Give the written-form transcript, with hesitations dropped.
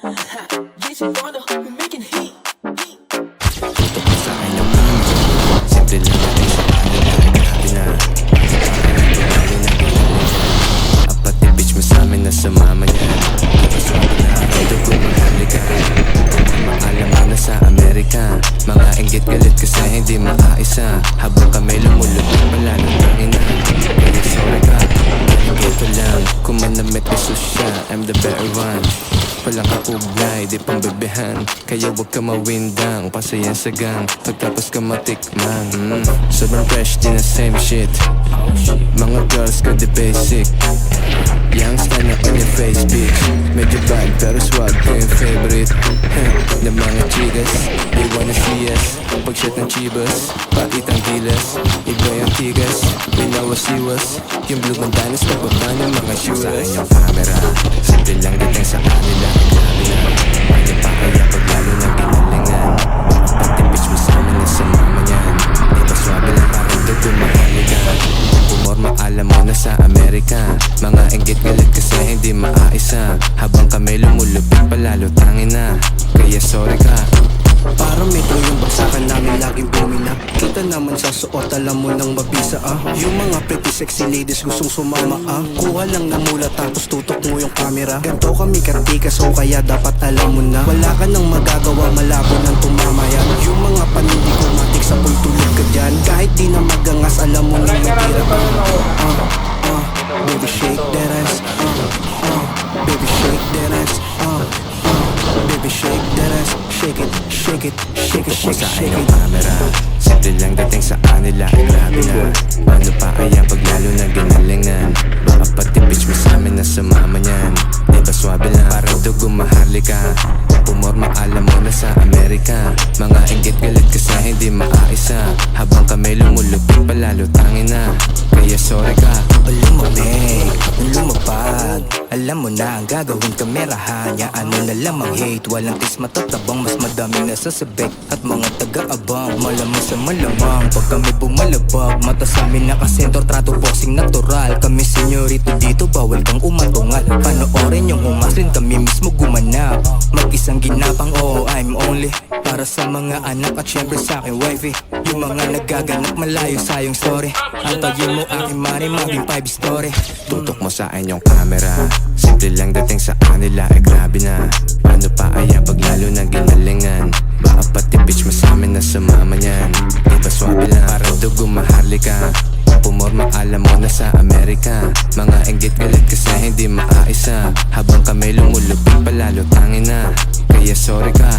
Jason Wonder, we're making heat. Tutok mo sa akin yung kami. Simple lang natin sa kanila. Grabe na. Lalo na ginagawa. Apat ni bitch mo sa amin na sumama niya. Tapos wala na. Ito kung mahalika. Maalam mo na sa Amerika. Mga inggit galit kasi hindi makaisa. Habang kami lumulupit malalong tangina. Kaya sorry ka. Ito lang. Kung manamit ni Susya, I'm the better one. Walang kaugnay, di pang bebehan. Kaya wag ka mawindang, pasayan sa gang. Pagtapos ka matikman sobrang fresh, di na same shit. Mga girls ko di basic. Youngster na on your face, bitch. Medyo bad pero swag ko yung favorite. Na mga chicas, they wanna see us. Pag-shit ng chibas, bakit ang gilas? Iba yung tigas, binawasiwas. Yung blue bandanas, pagbaba ng mga shooters. Sa akin yung camera, simple lang dating sa kanila. Grabe na, hindi pa kaya pag lalo na ginalingan. Pati bitch mo sa amin na sa mama niyan. Di ba swabe lang parang dugo mahaliga. Pumorma alam mo na sa Amerika. Mga inggit galit kasi hindi maaisa. Habang kami lumulupit palalo tangin na. Kaya sorry ka. Para metro yung bagsakan namin laging bumina. Kita naman sa suot, alam mo nang mabisa Yung mga pretty sexy ladies gustong sumama Kuha lang na mula tapos tutok mo yung camera. Ganto kami katika so kaya dapat alam mo na. Wala ka nang magagawa, malabo nang tumama yan. Yung mga panindi ko matik sa pultulog ka dyan. Kahit di na magangas, alam mo na matira ka Baby shake that ass Baby shake that ass Baby shake that ass. Shake it, shake it, shake it, shake it, shake it. Camera, simple lang dating sa kanila. Grabe na, paano pa kaya pag lalo na ginalingan? Baka pati bitch mo sa amin na sumama niyan. Di ba swabe lang, parang dugo maharlika. Pumorma alam mo na sa Amerika. Mga inggit galit kasi hindi maaisa. Habang kami lumulupit palalo tangin na. Kaya sorry ka. Lumamig, lumabag. Alam mo na ang gagawin kamerahan. Yaan mo na lamang hate. Walang tis matatabang, mas madaming nasasabik. At mga taga-abang, malamang sa malamang. Pag kami bumalabag, mata sa amin nakasentor. Trato bossing natural. Kami senyorito dito, bawal kang umatungal. Panoorin yung umaslin, kami mismo gumanap. Mag-isang ginapang, oh I'm only para sa mga anak at syempre sa akin wifey. Yung mga nagaganap malayo sa iyong story. Antayin mo aking money, maging 5 story. Tutok mo sa akin yung camera. Simple lang dating sa kanila, grabe na. Paano pa kaya pag lalo na ginalingan? Baka pati bitch mo sa amin na sumama niyan. Di ba swabe lang, parang dugo maharlika. Pumorma alam mo na sa Amerika. Mga inggit galit kasi hindi maaisa. Habang kami lumulupit palalo tangin na. Kaya sorry ka.